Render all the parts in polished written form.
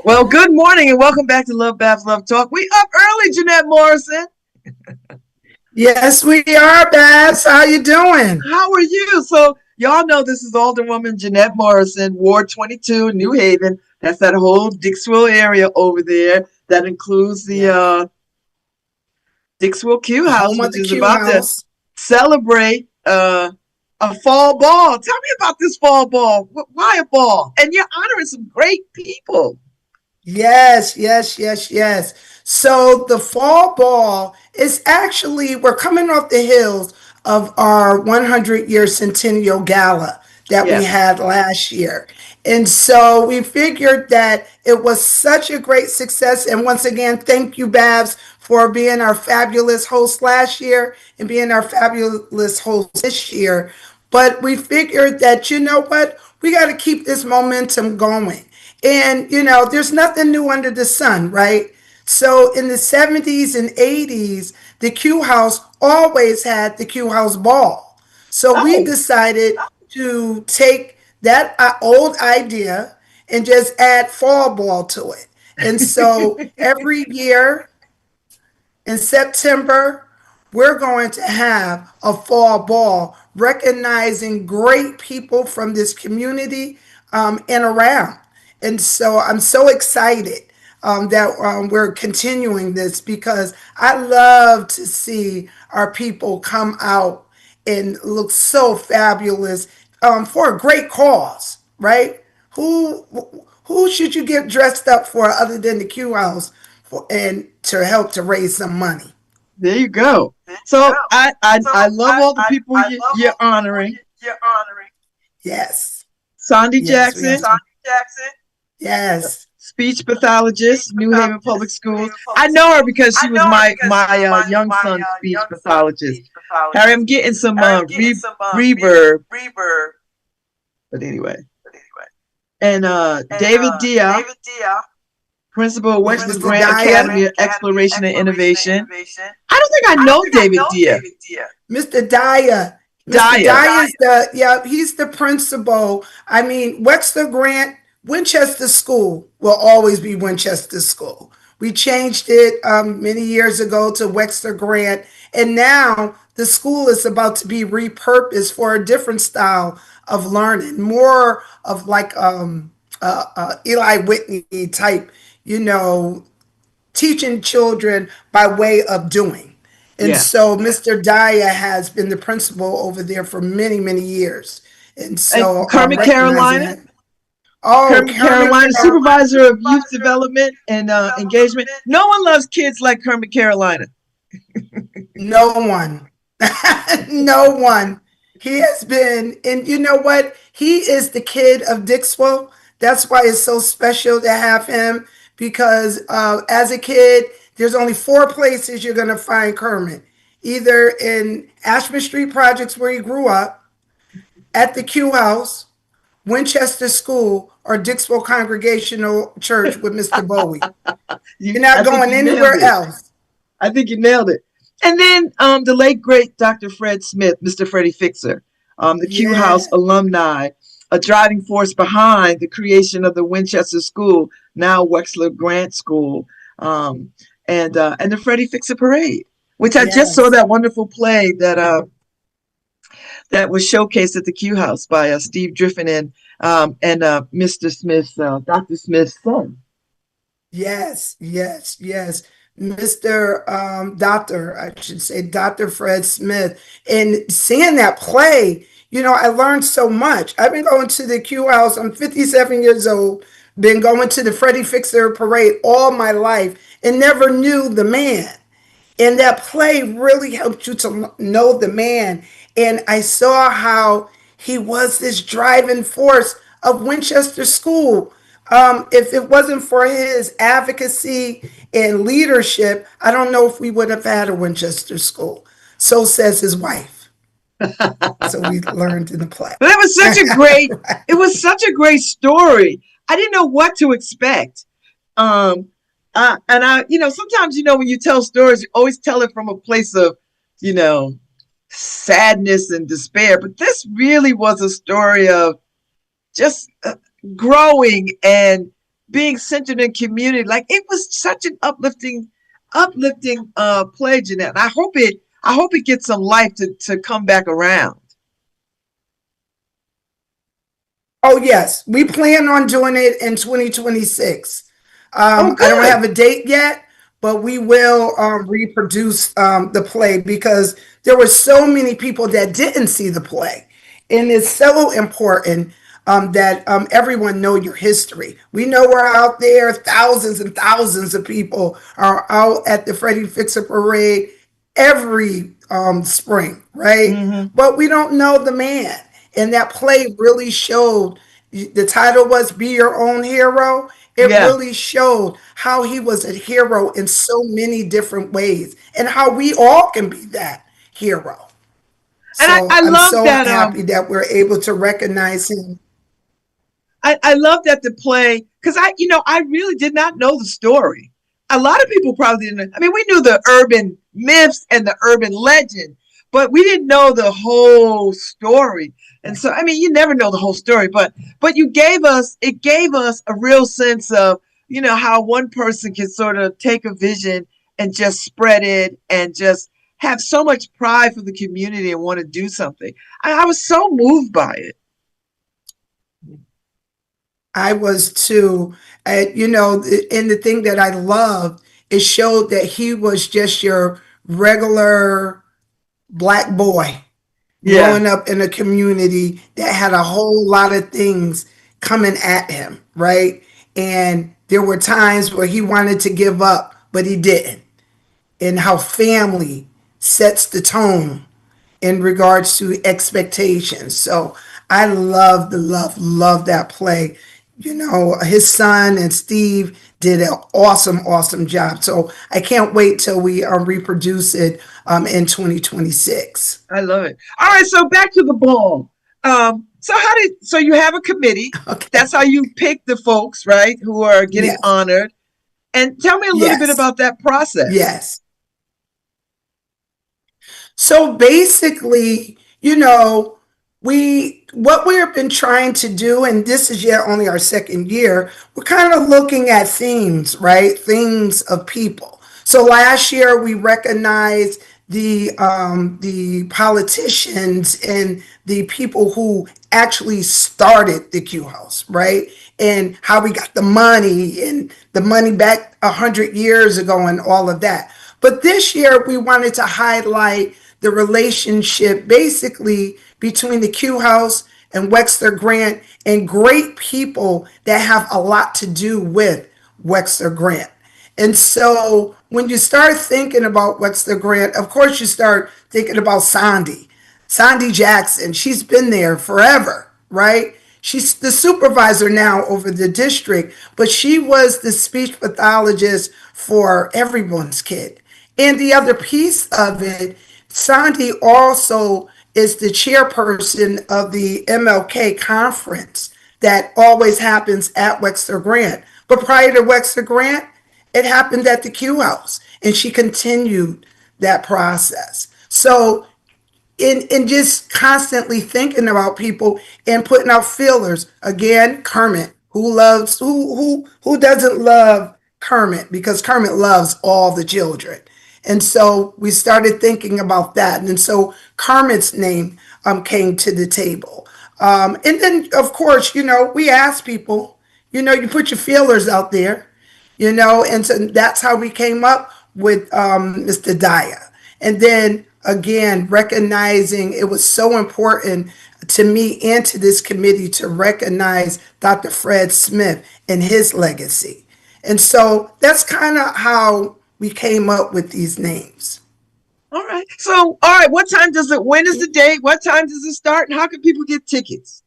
Well, good morning and welcome back to Love Babz Love Talk. We up early, Jeanette Morrison. Yes, we are, Babz. How you doing? How are you? So y'all know this is Alderwoman Jeanette Morrison, Ward 22, New Haven. That's that whole Dixwell area over there. That includes the Dixwell Q House, which is about to celebrate a fall ball. Tell me about this fall ball. Why a ball? And you're honoring some great people. Yes. So the fall ball is actually, we're coming off the heels of our 100-year centennial gala that we had last year. And so we figured that it was such a great success. And once again, thank you, Babz, for being our fabulous host last year and being our fabulous host this year. But we figured that, you know what, we got to keep this momentum going. And, there's nothing new under the sun, right? So in the 70s and 80s, the Q House always had the Q House ball. So we decided to take that old idea and just add fall ball to it. And so every year in September, we're going to have a fall ball recognizing great people from this community and around. And so I'm so excited that we're continuing this because I love to see our people come out and look so fabulous for a great cause, right? Who should you get dressed up for other than the Q House and to help to raise some money? There you go. So I love all the people you're honoring. Yes. Sandy Jackson. Yes. Speech pathologist, New Haven Public Schools. I know her because she was my young son's speech pathologist. Harry, I'm getting some reverb. But anyway. And David Dia, principal of Wexler Grant Academy of Exploration and Innovation. I don't think I know David Dia. Mr. Dyer. Mr. Dyer is he's the principal. I mean, Wexler Grant, Winchester School will always be Winchester School. We changed it many years ago to Wexler Grant, and now the school is about to be repurposed for a different style of learning, more of like Eli Whitney type, teaching children by way of doing. And so Mr. Dyer has been the principal over there for many, many years. And so Kermit Carolina. Kermit Carolina, supervisor of youth development and engagement. No one loves kids like Kermit Carolina. No one. No one. He has been, and you know what? He is the kid of Dixwell. That's why it's so special to have him because as a kid, there's only 4 places you're going to find Kermit. Either in Ashman Street Projects where he grew up, at the Q House, Winchester School, or Dixwell Congregational Church with Mr. Bowie. You're not going anywhere else. I think you nailed it. And then the late, great Dr. Fred Smith, Mr. Freddie Fixer, the Q House alumni, a driving force behind the creation of the Winchester School, now Wexler Grant School, and the Freddie Fixer Parade, which I just saw that wonderful play that was showcased at the Q House by Steve Driffin and Mr. Smith's, Dr. Smith's son. Yes. Dr. Fred Smith. And seeing that play, I learned so much. I've been going to the Q House. I'm 57 years old, been going to the Freddie Fixer Parade all my life and never knew the man. And that play really helped you to know the man. And I saw how he was this driving force of Winchester School. If it wasn't for his advocacy and leadership, I don't know if we would have had a Winchester School. So says his wife. So we learned in the play. But it was such a great story. I didn't know what to expect. Um, and sometimes, when you tell stories, you always tell it from a place of, you know, sadness and despair. But this really was a story of just growing and being centered in community. Like it was such an uplifting play, Jeanette. I hope it gets some life to come back around. Oh, yes. We plan on doing it in 2026. Oh, I don't good. have a date yet, but we will reproduce the play because there were so many people that didn't see the play. And it's so important that everyone know your history. We know we're out there, thousands and thousands of people are out at the Freddie Fixer Parade every spring, right? Hmm. But we don't know the man. And that play really showed, the title was Be Your Own Hero. It Yeah. really showed how he was a hero in so many different ways and how we all can be that hero. And So I I'm love so that happy that we're able to recognize him. I love that the play because I really did not know the story. A lot of people probably didn't. I mean, we knew the urban myths and the urban legend, but we didn't know the whole story. And so, I mean, you never know the whole story, but it gave us a real sense of how one person can sort of take a vision and just spread it and just have so much pride for the community and want to do something. I was so moved by it. I was too. And the thing that I loved, it showed that he was just your regular black boy Yeah. growing up in a community that had a whole lot of things coming at him, right? And there were times where he wanted to give up, but he didn't. And how family sets the tone in regards to expectations. So I love that play. His son and Steve did an awesome job. So I can't wait till we reproduce it in 2026. I love it. All right, so back to the ball. So you have a committee. Okay. That's how you pick the folks, right, who are getting Yes. honored. And tell me a little bit Yes. about that process. Yes. So basically, we what we've been trying to do, and this is yet only our second year, we're kind of looking at themes, right? Themes of people. So last year we recognized the politicians and the people who actually started the Q House, right? And how we got the money back 100 years ago and all of that. But this year we wanted to highlight the relationship basically between the Q House and Wexler Grant and great people that have a lot to do with Wexler Grant. And so when you start thinking about Wexler Grant, of course you start thinking about Sandy Jackson. She's been there forever, right? She's the supervisor now over the district, but she was the speech pathologist for everyone's kid. And the other piece of it, Sandy also is the chairperson of the MLK conference that always happens at Wexler Grant. But prior to Wexler Grant, it happened at the Q House, and she continued that process. So in just constantly thinking about people and putting out fillers. Again, Kermit, who doesn't love Kermit, because Kermit loves all the children. And so we started thinking about that. And so Kermit's name came to the table. And then, of course, we asked people, you put your feelers out there, and so that's how we came up with Mr. Dyer. And then again, recognizing it was so important to me and to this committee to recognize Dr. Fred Smith and his legacy. And so that's kind of how we came up with these names. All right. So, all right, when is the date? What time does it start? And how can people get tickets?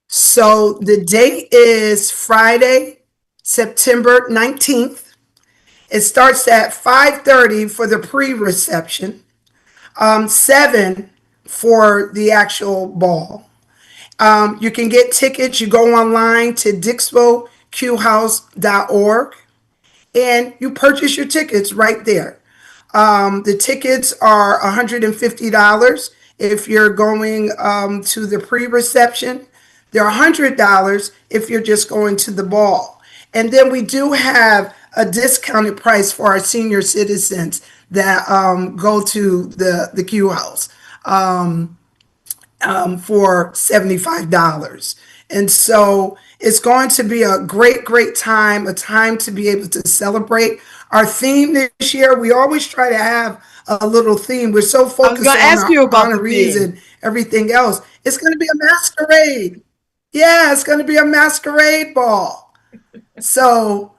So the date is Friday, September 19th. It starts at 5:30 for the pre-reception, 7 for the actual ball. You can get tickets. You go online to dixbleqhouse.org and you purchase your tickets right there. The tickets are $150 if you're going to the pre-reception. They're $100 if you're just going to the ball. And then we do have a discounted price for our senior citizens that go to the Q House. For $75. And so it's going to be a great, great time, a time to be able to celebrate. Our theme this year, we always try to have a little theme. We're so I was focused going to on ask our you about the honorees theme. and everything else. It's going to be a masquerade. Yeah, it's going to be a masquerade ball. So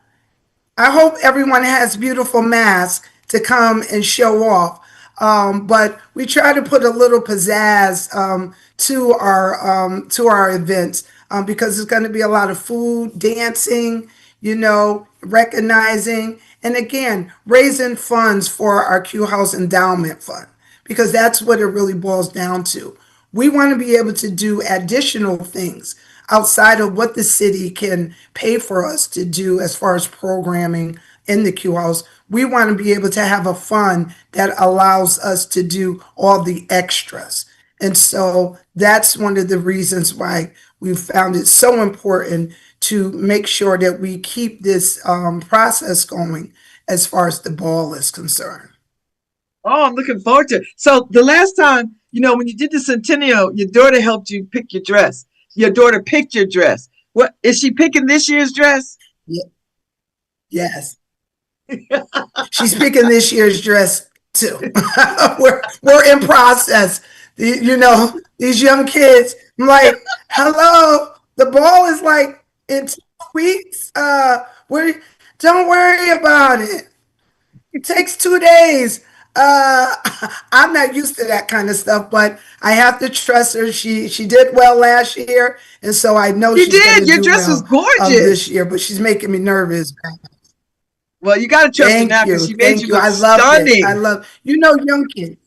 I hope everyone has beautiful masks to come and show off. But we try to put a little pizzazz to our events because there's going to be a lot of food, dancing, recognizing, and again, raising funds for our Q House Endowment Fund because that's what it really boils down to. We want to be able to do additional things outside of what the city can pay for us to do as far as programming in the Q House. We want to be able to have a fund that allows us to do all the extras. And so that's one of the reasons why we found it so important to make sure that we keep this process going as far as the ball is concerned. Oh, I'm looking forward to it. So the last time, when you did the centennial, your daughter helped you pick your dress. Your daughter picked your dress. What is she picking this year's dress? Yeah. Yes. She's picking this year's dress too. we're in process. These young kids. I'm like, hello. The ball is like in 2 weeks. We don't worry about it. It takes 2 days. Uh, I'm not used to that kind of stuff, but I have to trust her. She did well last year, and so I know You she's going did. to Your do dress was well this gorgeous. year. But she's making me nervous. Well, you got to trust her now Thank because you. she made you Thank you. look I loved it. I stunning. love, young kids.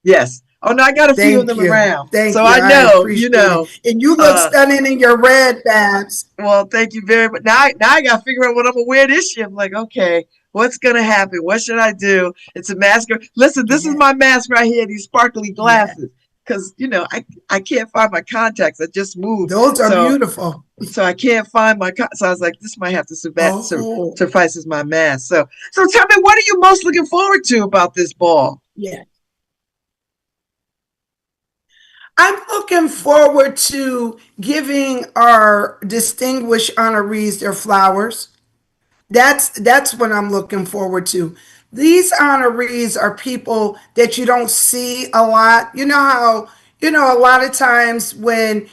Yes. Oh no, I got a few of Thank them you. around, Thank so you. I I know. appreciate it. And you look Uh, stunning in your red, Babs. well, thank you very much. Now I got to figure out what I'm gonna wear this year. I'm like, okay, what's gonna happen? What should I do? It's a mask. Listen, this is Yeah. my mask right here. These sparkly Yeah. glasses, because I can't find my contacts. I just moved, Those are so beautiful. I can't find my. So I was like, this might have to Oh, suffice as my mask. So tell me, what are you most looking forward to about this ball? yeah. I'm looking forward to giving our distinguished honorees their flowers. That's what I'm looking forward to. These honorees are people that you don't see a lot. You know how a lot of times when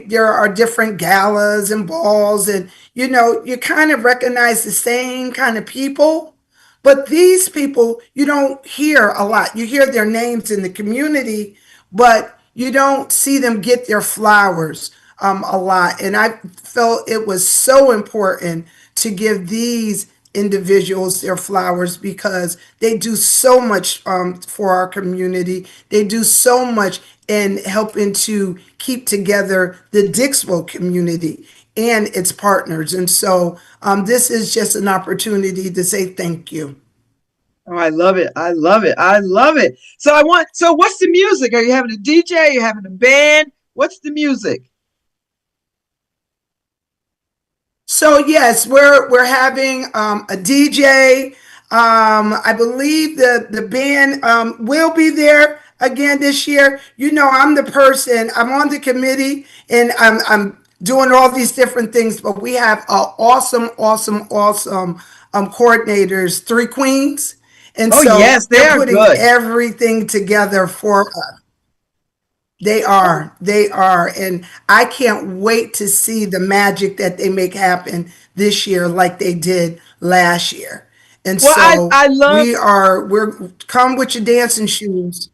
there are different galas and balls, and you kind of recognize the same kind of people, but these people you don't hear a lot. You hear their names in the community, but you don't see them get their flowers a lot. And I felt it was so important to give these individuals their flowers because they do so much for our community. They do so much in helping to keep together the Dixwell community and its partners. And so this is just an opportunity to say thank you. Oh, I love it. I love it. I love it. So what's the music? Are you having a DJ? Are you having a band? What's the music? So yes, we're having a DJ. I believe the band will be there again this year. I'm the person. I'm on the committee, and I'm doing all these different things. But we have awesome, awesome, awesome coordinators, three queens, and Oh so yes, they they're are putting good. everything together for us. Oh, They are, and I can't wait to see the magic that they make happen this year like they did last year. And well, so I love we're come with your dancing shoes.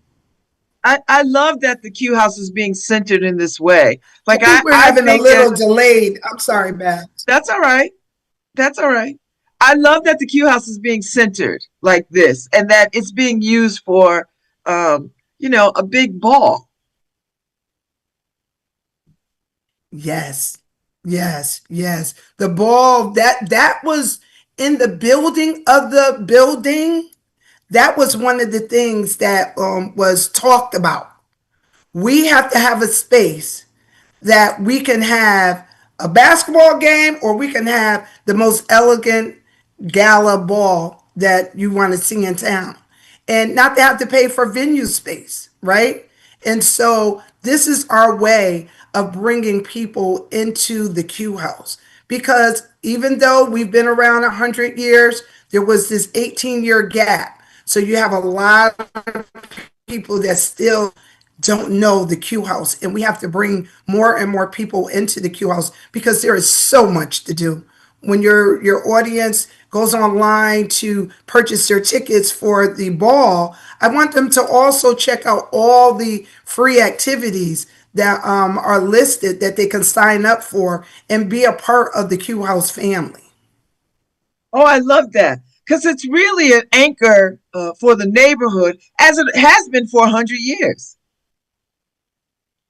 I love that the Q House is being centered in this way. I Like think we're I having a think that little delayed. I'm sorry, Babz. that's all right. That's all right. I love that the Q House is being centered like this, and that it's being used for, a big ball. Yes, yes, yes. The ball that was in the building of the building. That was one of the things that was talked about. We have to have a space that we can have a basketball game, or we can have the most elegant gala ball that you want to see in town, and not to have to pay for venue space, right? And so this is our way of bringing people into the Q House, because even though we've been around 100 years, there was this 18-year gap. So you have a lot of people that still don't know the Q House, and we have to bring more and more people into the Q House because there is so much to do. When your audience goes online to purchase their tickets for the ball, I want them to also check out all the free activities that are listed that they can sign up for and be a part of the Q House family. Oh, I love that because it's really an anchor for the neighborhood, as it has been for 100 years.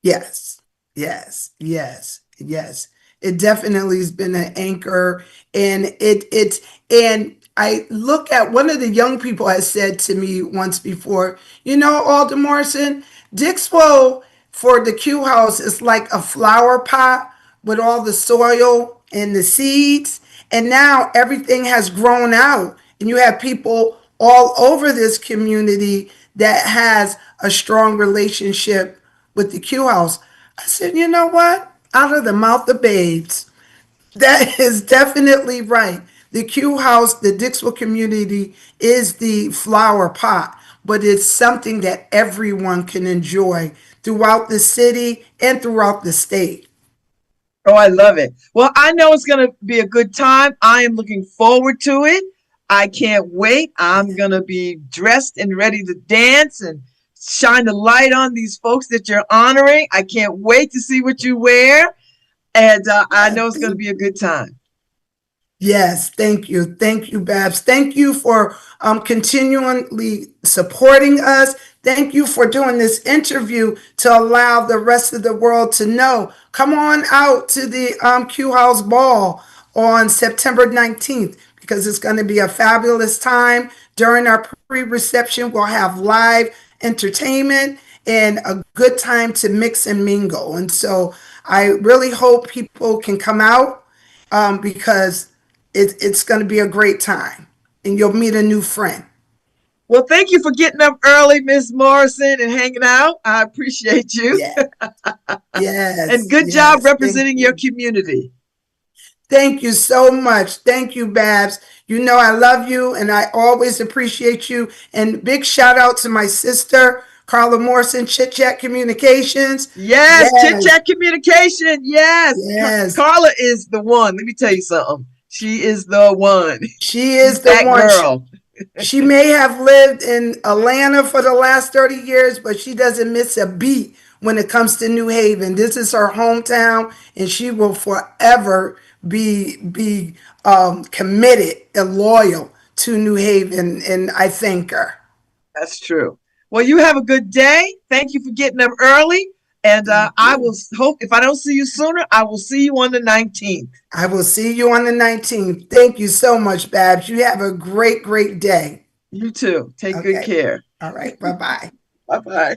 Yes, yes, yes, yes. It definitely has been an anchor, and and I look at one of the young people has said to me once before, Alder Morrison, Dixwell for the Q House is like a flower pot with all the soil and the seeds, and now everything has grown out, and you have people all over this community that has a strong relationship with the Q House. I said, you know what? Out of the mouth of babes. That is definitely right. The Q House, the Dixwell community is the flower pot, but it's something that everyone can enjoy throughout the city and throughout the state. Oh, I love it. Well, I know it's going to be a good time. I am looking forward to it. I can't wait. I'm going to be dressed and ready to dance and shine the light on these folks that you're honoring. I can't wait to see what you wear. And I know it's going to be a good time. Yes, thank you. Thank you, Babz. Thank you for continually supporting us. Thank you for doing this interview to allow the rest of the world to know. Come on out to the Q House Ball on September 19th, because it's going to be a fabulous time. During our pre-reception, we'll have live entertainment and a good time to mix and mingle. And so I really hope people can come out, because it's going to be a great time, and you'll meet a new friend. Well, thank you for getting up early, Miss Morrison, and hanging out. I appreciate you. Yeah. And Yes. good job Yes. Thank representing your you. community. Thank you so much. Thank you, Babz. You know I love you, and I always appreciate you. And big shout out to my sister, Carla Morrison, Chit Chat Communications. Yes, Chit Yes. Chat Communication. Yes. Yes. Carla is the one. Let me tell you something. She is the one. She She's is the that one. girl. She may have lived in Atlanta for the last 30 years, but she doesn't miss a beat when it comes to New Haven. This is her hometown, and she will forever be committed and loyal to New Haven, and I thank her. That's true. Well, you have a good day. Thank you for getting up early. And Thank I will you. hope, if I don't see you sooner, I will see you on the 19th. I will see you on the 19th. Thank you so much, Babs. You have a great, great day. You too. Take good Okay. care. All right. Bye bye. Bye bye.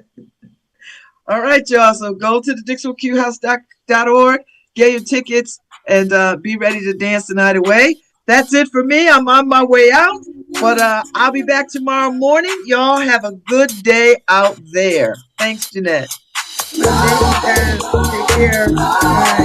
All right, y'all. So go to the DixwellQHouse.org, get your tickets, and be ready to dance the night away. That's it for me. I'm on my way out, but I'll be back tomorrow morning. Y'all have a good day out there. Thanks, Jeanette. Good day, Babs. Take care. Bye.